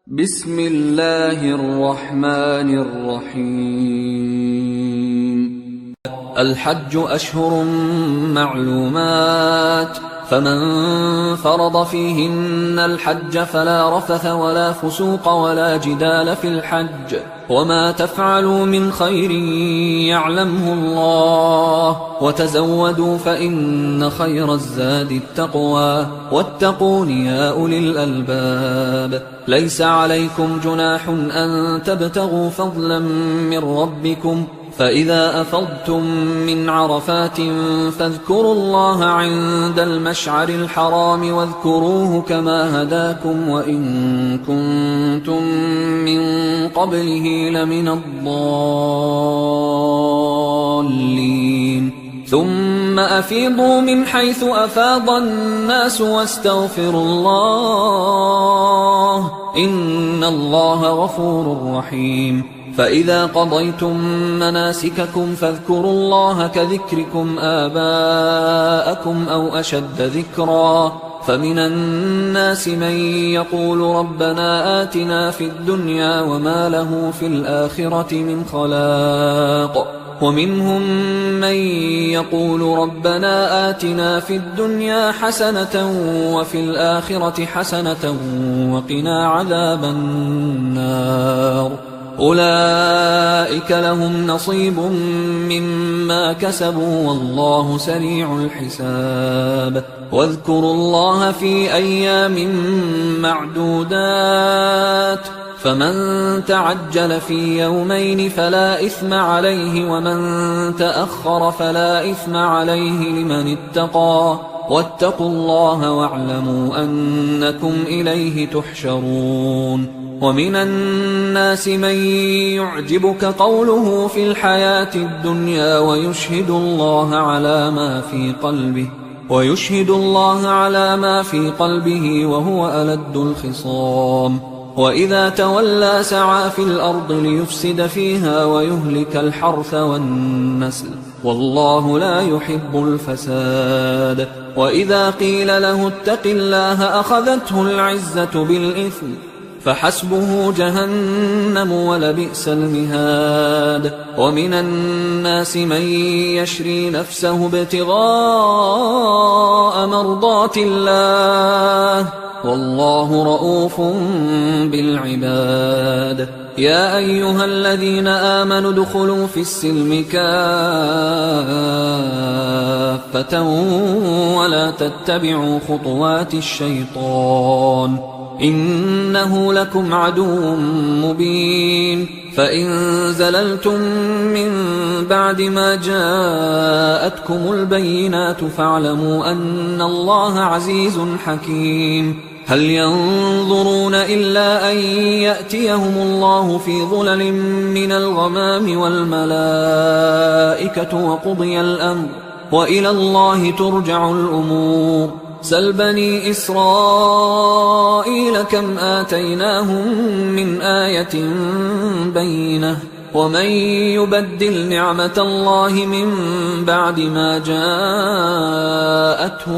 بسم الله الرحمن الرحيم. الحج أشهر معلومات، فمن فرض فيهن الحج فلا رفث ولا فسوق ولا جدال في الحج، وما تفعلوا من خير يعلمه الله، وتزودوا فإن خير الزاد التقوى، واتقون يا أولي الألباب. ليس عليكم جناح أن تبتغوا فضلا من ربكم، فإذا أفضتم من عرفات فاذكروا الله عند المشعر الحرام واذكروه كما هداكم وإن كنتم من قبله لمن الضالين. ثم أفيضوا من حيث أفاض الناس واستغفروا الله، إن الله غفور رحيم. فإذا قضيتم مناسككم فاذكروا الله كذكركم آباءكم أو أشد ذكرا. فمن الناس من يقول ربنا آتنا في الدنيا وما له في الآخرة من خلاق، ومنهم من يقول ربنا آتنا في الدنيا حسنة وفي الآخرة حسنة وقنا عذاب النار. أولئك لهم نصيب مما كسبوا والله سريع الحساب. واذكروا الله في أيام معدودات، فمن تعجل في يومين فلا إثم عليه، ومن تأخر فلا إثم عليه لمن اتقى. واتقوا الله واعلموا أنكم إليه تحشرون. ومن الناس من يعجبك قوله في الحياة الدنيا ويشهد الله على ما في قلبه وهو ألد الخصام. وإذا تولى سعى في الأرض ليفسد فيها ويهلك الحرث والنسل، والله لا يحب الفساد. وإذا قيل له اتق الله أخذته العزة بالإثم، فحسبه جهنم ولبئس المهاد. ومن الناس من يشري نفسه ابتغاء مرضات الله، والله رؤوف بالعباد. يا أيها الذين آمنوا ادخلوا في السلم كافة ولا تتبعوا خطوات الشيطان، إنه لكم عدو مبين. فإن زللتم من بعد ما جاءتكم البينات فاعلموا أن الله عزيز حكيم. هل ينظرون إلا أن يأتيهم الله في ظلل من الغمام والملائكة وقضي الأمر، وإلى الله ترجع الأمور. سل بني إسرائيل كم آتيناهم من آية بينة، ومن يبدل نعمة الله من بعد ما جاءته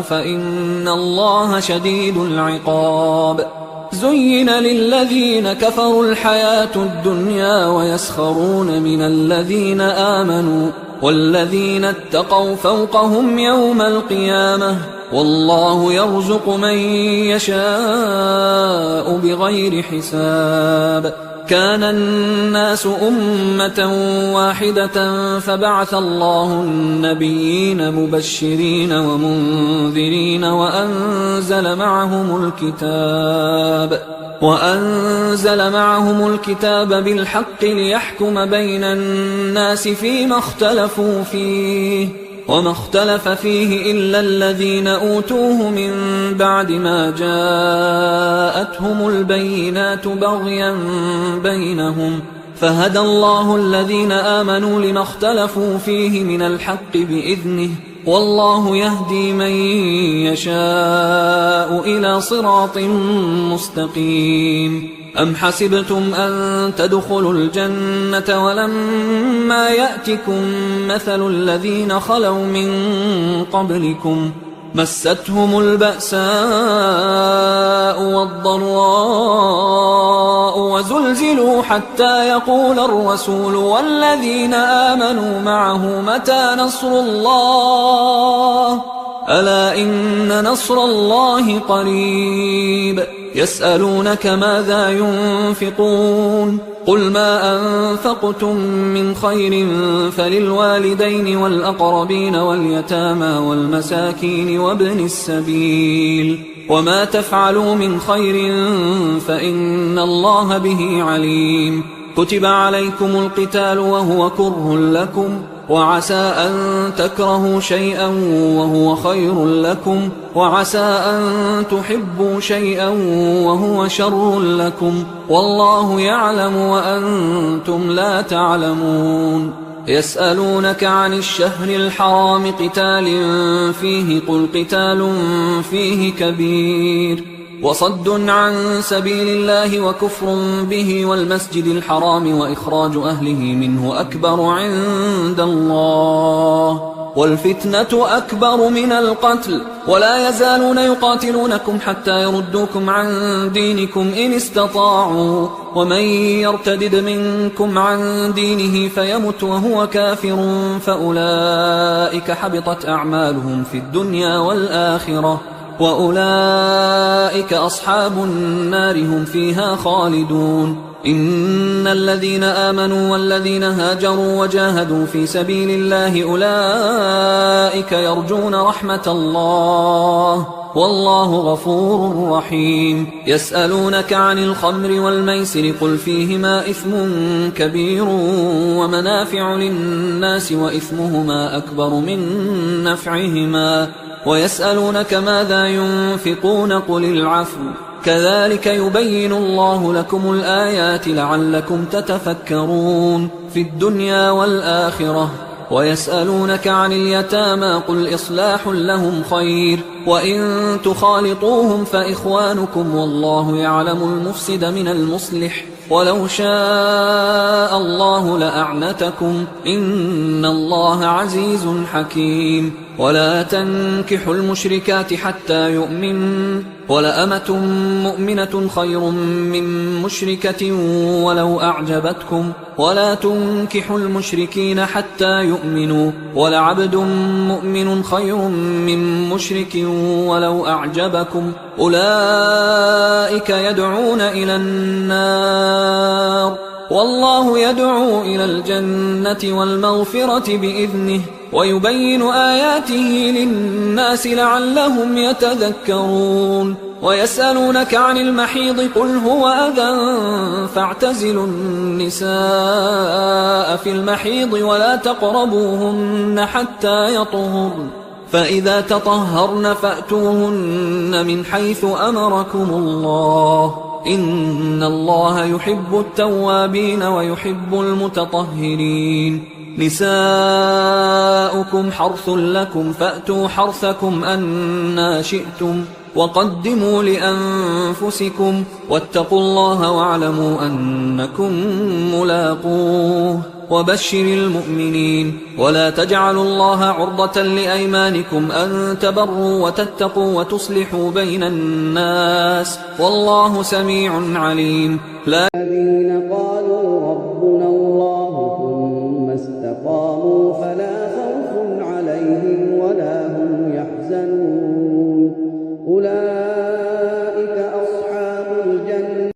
فإن الله شديد العقاب. زين للذين كفروا الحياة الدنيا ويسخرون من الذين آمنوا، والذين اتقوا فوقهم يوم القيامة، والله يرزق من يشاء بغير حساب. كان الناس أمة واحدة فبعث الله النبيين مبشرين ومنذرين وأنزل معهم الكتاب بالحق ليحكم بين الناس فيما اختلفوا فيه، وما اختلف فيه إلا الذين أوتوه من بعد ما جاءتهم البينات بغيا بينهم، فهدى الله الذين آمنوا لما اختلفوا فيه من الحق بإذنه، والله يهدي من يشاء إلى صراط مستقيم. أم حسبتم أن تدخلوا الجنة ولما يأتكم مثل الذين خلوا من قبلكم مستهم البأساء والضراء وزلزلوا حتى يقول الرسول والذين آمنوا معه متى نصر الله ألا إن نصر الله قريب يسألونك ماذا ينفقون قل ما أنفقتم من خير فللوالدين والأقربين واليتامى والمساكين وابن السبيل وما تفعلوا من خير فإن الله به عليم كتب عليكم القتال وهو كره لكم وعسى أن تكرهوا شيئا وهو خير لكم وعسى أن تحبوا شيئا وهو شر لكم والله يعلم وأنتم لا تعلمون يسألونك عن الشهر الحرام قتال فيه قل قتال فيه كبير وصد عن سبيل الله وكفر به والمسجد الحرام وإخراج أهله منه أكبر عند الله والفتنة أكبر من القتل ولا يزالون يقاتلونكم حتى يردوكم عن دينكم إن استطاعوا ومن يرتدد منكم عن دينه فيمت وهو كافر فأولئك حبطت أعمالهم في الدنيا والآخرة وأولئك أصحاب النار هم فيها خالدون إن الذين آمنوا والذين هاجروا وجاهدوا في سبيل الله أولئك يرجون رحمة الله والله غفور رحيم يسألونك عن الخمر والميسر قل فيهما إثم كبير ومنافع للناس وإثمهما أكبر من نفعهما ويسألونك ماذا ينفقون قل العفو كذلك يبين الله لكم الآيات لعلكم تتفكرون في الدنيا والآخرة ويسألونك عن اليتامى قل إصلاح لهم خير وإن تخالطوهم فإخوانكم والله يعلم المفسد من المصلح ولو شاء الله لأعنتكم إن الله عزيز حكيم ولا تنكحوا المشركات حتى يؤمنوا ولأمة مؤمنة خير من مشركة ولو أعجبتكم ولا تنكحوا المشركين حتى يؤمنوا ولعبد مؤمن خير من مشرك ولو أعجبكم أولئك يدعون إلى النار والله يدعو إلى الجنة والمغفرة بإذنه ويبين آياته للناس لعلهم يتذكرون ويسألونك عن المحيض قل هو أذى فاعتزلوا النساء في المحيض ولا تقربوهن حتى يطهرن فإذا تطهرن فأتوهن من حيث أمركم الله إن الله يحب التوابين ويحب المتطهرين نساؤكم حرث لكم فأتوا حرثكم أنى شئتم وقدموا لأنفسكم واتقوا الله واعلموا أنكم ملاقوه وبشر المؤمنين ولا تجعلوا الله عرضة لأيمانكم أن تبروا وتتقوا وتصلحوا بين الناس والله سميع عليم لا